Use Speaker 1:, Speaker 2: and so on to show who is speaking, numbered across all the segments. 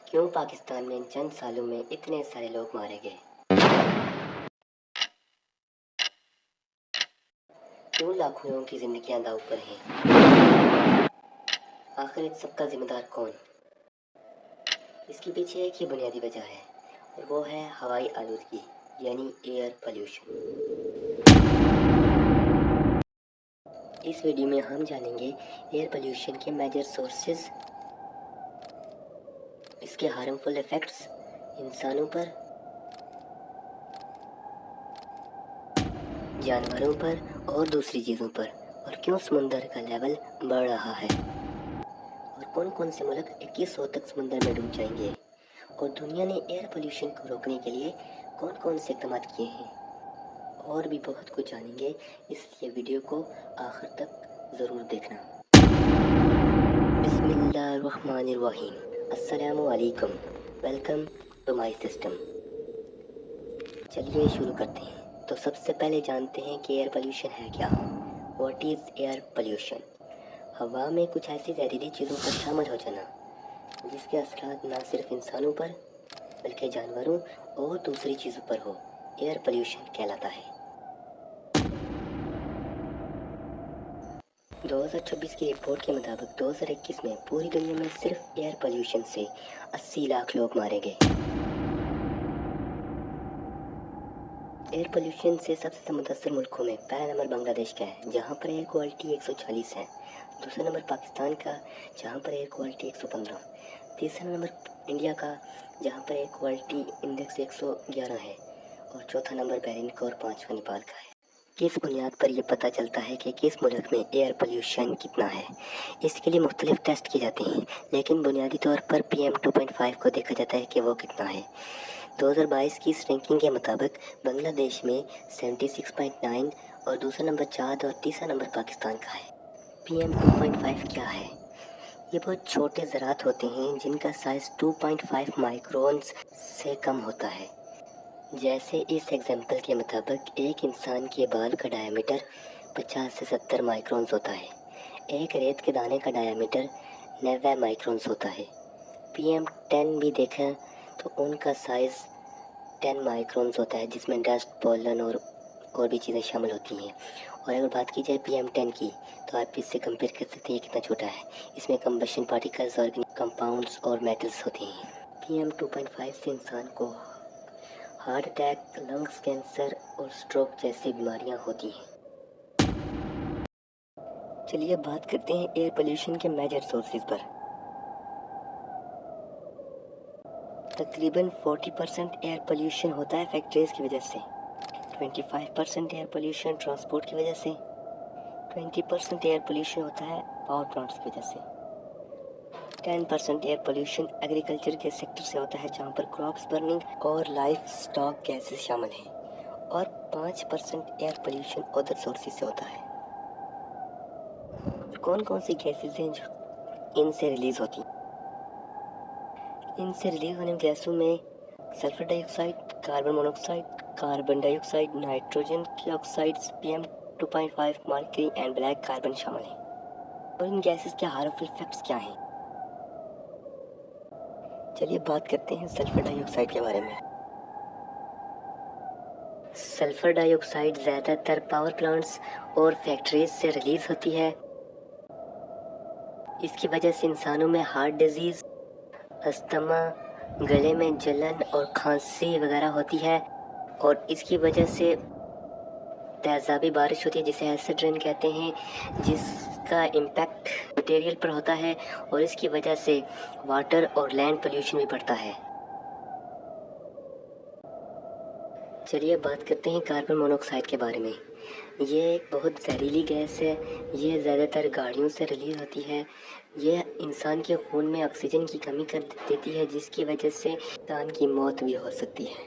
Speaker 1: کیوں پاکستان میں چند سالوں میں اتنے سارے لوگ مارے گئے؟ کیوں لاکھوں لوگوں کی زندگیاں داؤ پر ہیں؟ آخر ان سب کا ذمہ دار کون؟ اس کے پیچھے ایک ہی بنیادی وجہ ہے اور وہ ہے ہوائی آلودگی یعنی ایئر پولیوشن۔ اس ویڈیو میں ہم جانیں گے ایئر پولیوشن کے میجر سورسز، اس کے ہارمفل ایفیکٹس انسانوں پر، جانوروں پر اور دوسری چیزوں پر، اور کیوں سمندر کا لیول بڑھ رہا ہے، اور کون کون سے ملک 2100 تک سمندر میں ڈوب جائیں گے، اور دنیا نے ایئر پولیوشن کو روکنے کے لیے کون کون سے اقدامات کیے ہیں، اور بھی بہت کچھ جانیں گے، اس لیے ویڈیو کو آخر تک ضرور دیکھنا۔ بسم اللہ الرحمن الرحیم۔ السلام علیکم، ویلکم ٹو مائی سسٹم۔ چلیے شروع کرتے ہیں۔ تو سب سے پہلے جانتے ہیں کہ ایئر پولیوشن ہے کیا۔ What is air pollution? ہوا میں کچھ ایسی زہریلی چیزوں کا شامل ہو جانا جس کے اثرات نہ صرف انسانوں پر بلکہ جانوروں اور دوسری چیزوں پر ہو، ایئر پولیوشن کہلاتا ہے۔ 2026 کی رپورٹ کے مطابق 2021 میں پوری دنیا میں صرف ایئر پولیوشن سے 80 لاکھ لوگ مارے گئے۔ ایئر پولیوشن سے سب سے متاثر ملکوں میں پہلا نمبر بنگلہ دیش کا ہے جہاں پر ایئر کوالٹی 140 ہے، دوسرا نمبر پاکستان کا جہاں پر ایئر کوالٹی 115، تیسرا نمبر انڈیا کا جہاں پر ایئر کوالٹی انڈیکس 111 ہے، اور چوتھا نمبر بحرین کا اور پانچواں نیپال کا ہے۔ کس بنیاد پر یہ پتہ چلتا ہے کہ کس ملک میں ایئر پولیوشن کتنا ہے؟ اس کے لیے مختلف ٹیسٹ کیے جاتے ہیں، لیکن بنیادی طور پر PM 2.5 کو دیکھا جاتا ہے کہ وہ کتنا ہے۔ 2022 کی اس رینکنگ کے مطابق بنگلہ دیش میں 76.9 اور دوسرا نمبر چاد اور تیسرا نمبر پاکستان کا ہے۔ PM 2.5 کیا ہے؟ یہ بہت چھوٹے ذرات ہوتے ہیں جن کا سائز 2.5 مائکرونز سے کم ہوتا ہے۔ جیسے اس ایگزامپل کے مطابق ایک انسان کے بال کا ڈایامیٹر 50 سے 70 مائکرونز ہوتا ہے، ایک ریت کے دانے کا ڈایامیٹر 90 مائکرونز ہوتا ہے۔ PM 10 بھی دیکھیں تو ان کا سائز 10 مائکرونز ہوتا ہے جس میں ڈسٹ، پولن اور بھی چیزیں شامل ہوتی ہیں۔ اور اگر بات کی جائے PM 10 کی تو آپ اس سے کمپیئر کر سکتے ہیں کتنا چھوٹا ہے، اس میں کمبشن پارٹیکلز، آرگینک کمپاؤنڈز اور میٹلز ہوتے ہیں۔ PM 2.5 سے انسان کو ہارٹ اٹیک، لنگز کینسر اور سٹروک جیسی بیماریاں ہوتی ہیں۔ چلیے اب بات کرتے ہیں ایئر پولیوشن کے میجر سورسز پر۔ تقریباً 40% ایئر پولیوشن ہوتا ہے فیکٹریز کی وجہ سے، 25% ایئر پولیوشن ٹرانسپورٹ کی وجہ سے، 20% ایئر پولیوشن ہوتا ہے پاور پلانٹس کی وجہ سے، 10% ایئر پولیوشن ایگریکلچر کے سیکٹر سے ہوتا ہے جہاں پر کراپس برننگ اور لائف سٹاک گیسز شامل ہیں، اور 5% ایئر پولیوشن ادر سورسز سے ہوتا ہے۔ کون کون سی گیسز ہیں جو ان سے ریلیز ہوتی ہیں؟ ان سے ریلیز ہونے گیسوں میں سلفر ڈائی آکسائڈ، کاربن مونوکسائڈ، کاربن ڈائی آکسائڈ، نائٹروجن کی آکسائڈز، PM 2.5، mercury and black carbon شامل ہیں۔ اور ان گیسز کے ہارمفل ایفیکٹس کیا ہیں؟ چلیے بات کرتے ہیں سلفر ڈائی آکسائڈ کے بارے میں۔ سلفر ڈائی آکسائڈ زیادہ تر پاور پلانٹس اور فیکٹریز سے ریلیز ہوتی ہے۔ اس کی وجہ سے انسانوں میں ہارٹ ڈیزیز، استھما، گلے میں جلن اور کھانسی وغیرہ ہوتی ہے، اور اس کی وجہ سے تیزابی بارش ہوتی ہے جسے ایسڈ رین کہتے ہیں، جس کا امپیکٹ مٹیریل پر ہوتا ہے، اور اس کی وجہ سے واٹر اور لینڈ پولیوشن بھی بڑھتا ہے۔ چلیے بات کرتے ہیں کاربن مونوکسائڈ کے بارے میں۔ یہ ایک بہت زہریلی گیس ہے، یہ زیادہ تر گاڑیوں سے ریلیز ہوتی ہے۔ یہ انسان کے خون میں آکسیجن کی کمی کر دیتی ہے جس کی وجہ سے انسان کی موت بھی ہو سکتی ہے۔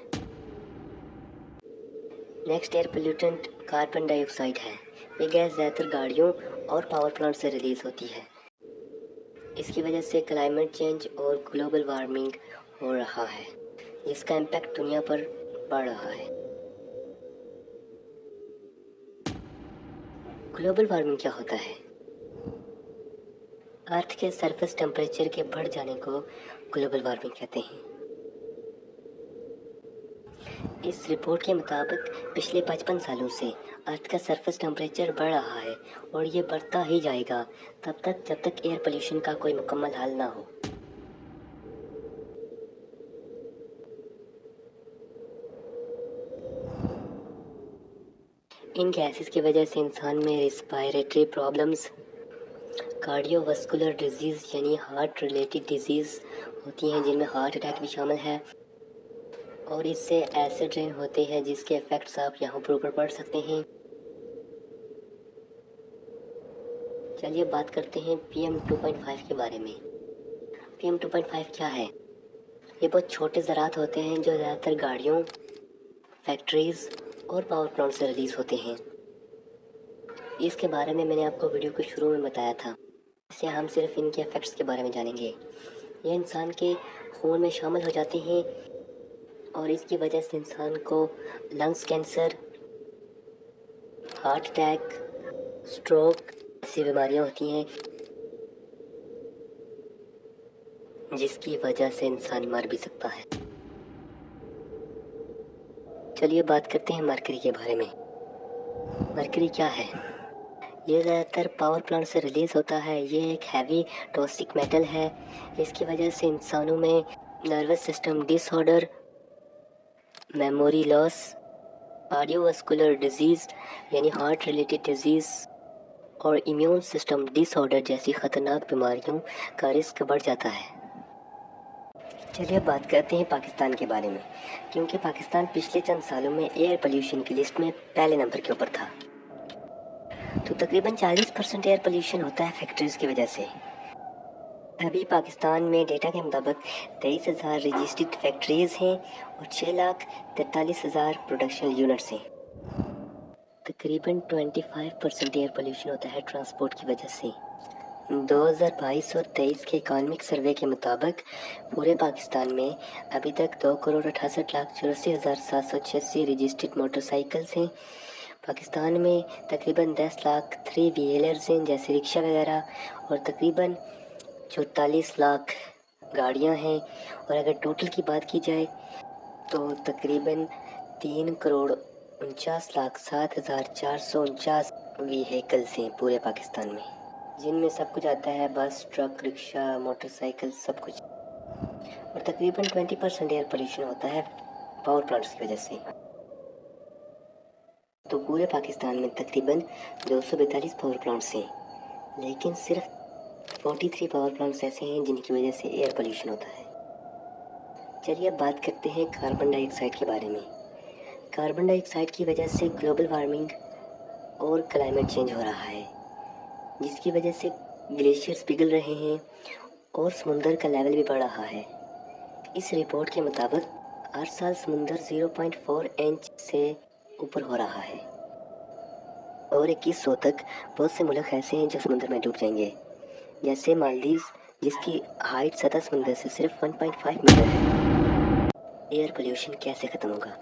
Speaker 1: نیکسٹ ایئر پولیوٹنٹ کاربن ڈائی آکسائڈ ہے۔ یہ گیس زیادہ تر گاڑیوں اور پاور پلانٹ سے ریلیز ہوتی ہے۔ اس کی وجہ سے کلائمیٹ چینج اور گلوبل وارمنگ ہو رہا ہے، جس کا امپیکٹ دنیا پر پڑ رہا ہے۔ گلوبل وارمنگ کیا ہوتا ہے؟ अर्थ के सरफेस टेम्परेचर के बढ़ जाने को ग्लोबल वार्मिंग कहते हैं। इस रिपोर्ट के मुताबिक पिछले 55 सालों से अर्थ का सरफेस टेम्परेचर बढ़ रहा है और ये बढ़ता ही जाएगा तब तक जब तक एयर पोल्यूशन का कोई मुकम्मल हल ना हो। इन गैसेस की वजह से इंसान में रेस्पिरेटरी प्रॉब्लम्स, कार्डियोवास्कुलर डिजीज़ यानी हार्ट रिलेटेड डिजीज़ होती हैं, जिनमें हार्ट अटैक भी शामिल है, और इससे एसिड रेन होते हैं जिसके इफ़ेक्ट्स आप यहाँ पर ऊपर पढ़ सकते हैं। चलिए बात करते हैं PM 2.5 के बारे में। PM 2.5 क्या है? ये बहुत छोटे ज़रात होते हैं जो ज़्यादातर गाड़ियों, फैक्ट्रीज़ और पावर प्लांट से रिलीज़ होते हैं। इसके बारे में मैंने आपको वीडियो के शुरू में बताया था। इससे हम सिर्फ इनके इफ़ेक्ट्स के बारे में जानेंगे। ये इंसान के खून में शामिल हो जाते हैं और इसकी वजह से इंसान को lungs cancer, heart attack, stroke ऐसी बीमारियां होती हैं जिसकी वजह से इंसान मर भी सकता है। चलिए बात करते हैं मरकरी के बारे में। मरकरी क्या है? ये ज़्यादातर पावर प्लांट से रिलीज़ होता है। ये एक हैवी टॉक्सिक मेटल है। इसकी वजह से इंसानों में nervous system disorder, memory loss, cardiovascular disease यानी हार्ट रिलेटेड डिजीज़ और इम्यून सिस्टम डिसऑर्डर जैसी ख़तरनाक बीमारियों का रिस्क बढ़ जाता है। चलिए अब बात करते हैं पाकिस्तान के बारे में, क्योंकि पाकिस्तान पिछले चंद सालों में एयर पोल्यूशन की लिस्ट में पहले नंबर के ऊपर था। तो तकरीबन 40% एयर पोल्यूशन होता है फैक्ट्रीज़ की वजह से। अभी पाकिस्तान में डेटा के मुताबिक 23,000 रजिस्टर्ड फैक्ट्रीज़ हैं और 6,43,000 प्रोडक्शन यूनिट्स हैं। तकरीबन 25% एयर पोल्यूशन होता है ट्रांसपोर्ट की वजह से। 2022 और 23 के इकॉनमिक सर्वे के मुताबिक पूरे पाकिस्तान में अभी तक 2,68,84,786 रजिस्टर्ड मोटरसाइकिल्स हैं। पाकिस्तान में तकरीबन 10 लाख 3 व्हीलर्स हैं जैसे रिक्शा वगैरह, और तकरीबन 44 लाख गाड़ियां हैं। और अगर टोटल की बात की जाए तो तकरीबन 3,49,07,449 व्हीकल्स हैं पूरे पाकिस्तान में, जिनमें सब कुछ आता है, बस, ट्रक, रिक्शा, मोटरसाइकिल, सब कुछ। और तकरीबन 20% एयर पोल्यूशन होता है पावर प्लांट्स की वजह से। तो पूरे पाकिस्तान में तकरीबन 242 पावर प्लांट्स हैं, लेकिन सिर्फ 43 पावर प्लांट्स ऐसे हैं जिनकी वजह से एयर पोल्यूशन होता है। चलिए अब बात करते हैं कार्बन डाइऑक्साइड के बारे में। कार्बन डाइऑक्साइड की वजह से ग्लोबल वार्मिंग और क्लाइमेट चेंज हो रहा है, जिसकी वजह से ग्लेशियर्स पिघल रहे हैं और समुंदर का लेवल भी बढ़ रहा है। इस रिपोर्ट के मुताबिक हर साल समुंदर 0.4 इंच से ऊपर हो रहा है और 2100 तक बहुत से मुल्क ऐसे हैं जो समुद्र में डूब जाएंगे, जैसे मालदीव, जिसकी हाइट सतह समुंदर से सिर्फ 1.5 मीटर है। एयर पोल्यूशन कैसे ख़त्म होगा?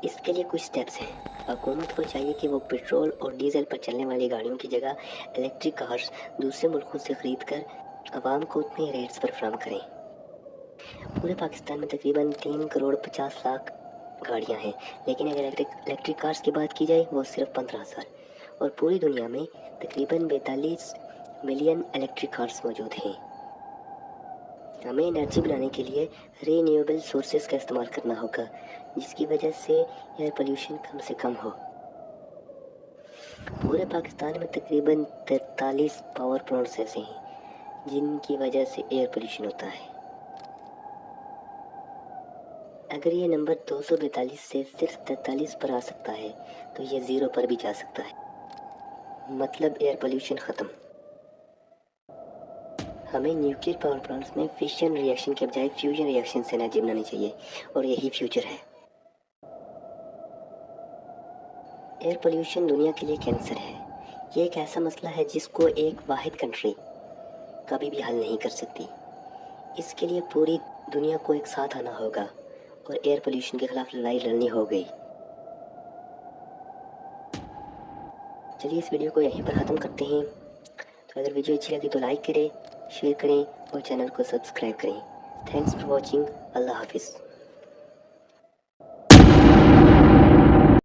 Speaker 1: इसके लिए कुछ स्टेप्स हैं। हुकूमत को चाहिए कि वो पेट्रोल और डीजल पर चलने वाली गाड़ियों की जगह इलेक्ट्रिक कार्स दूसरे मुल्कों से ख़रीद कर आवाम को उतने रेट्स पर फराहम करें। पूरे पाकिस्तान में तकरीबन 3,50,00,000 गाड़ियाँ हैं, लेकिन अगर इलेक्ट्रिक कार्स की बात की जाए वो सिर्फ 15,000, और पूरी दुनिया में तकरीबन 42 मिलियन इलेक्ट्रिक कार्स मौजूद हैं। हमें एनर्जी बनाने के लिए रीन्यूएबल सोर्सेज का इस्तेमाल करना होगा, जिसकी वजह से एयर पोल्यूशन कम से कम हो। पूरे पाकिस्तान में तकरीबन 43 पावर प्लांट्स ऐसे हैं जिनकी वजह से एयर पोल्यूशन होता है। अगर ये नंबर 242 से सिर्फ 43 पर आ सकता है तो ये 0 पर भी जा सकता है, मतलब एयर पोल्यूशन ख़त्म। हमें न्यूक्लियर पावर प्लांट्स में फिशन रिएक्शन के बजाय फ्यूजन रिएक्शन से एनर्जी बनानी चाहिए, और यही फ्यूचर है। एयर पोल्यूशन दुनिया के लिए कैंसर है। ये एक ऐसा मसला है जिसको एक वाहिद कंट्री कभी भी हल नहीं कर सकती। इसके लिए पूरी दुनिया को एक साथ आना होगा और एयर पोल्यूशन के खिलाफ लड़ाई लड़नी हो गई। चलिए इस वीडियो को यहीं पर ख़त्म करते हैं। तो अगर वीडियो अच्छी लगी तो लाइक करें, شیئر کریں اور چینل کو سبسکرائب کریں. Thanks for watching. اللہ حافظ.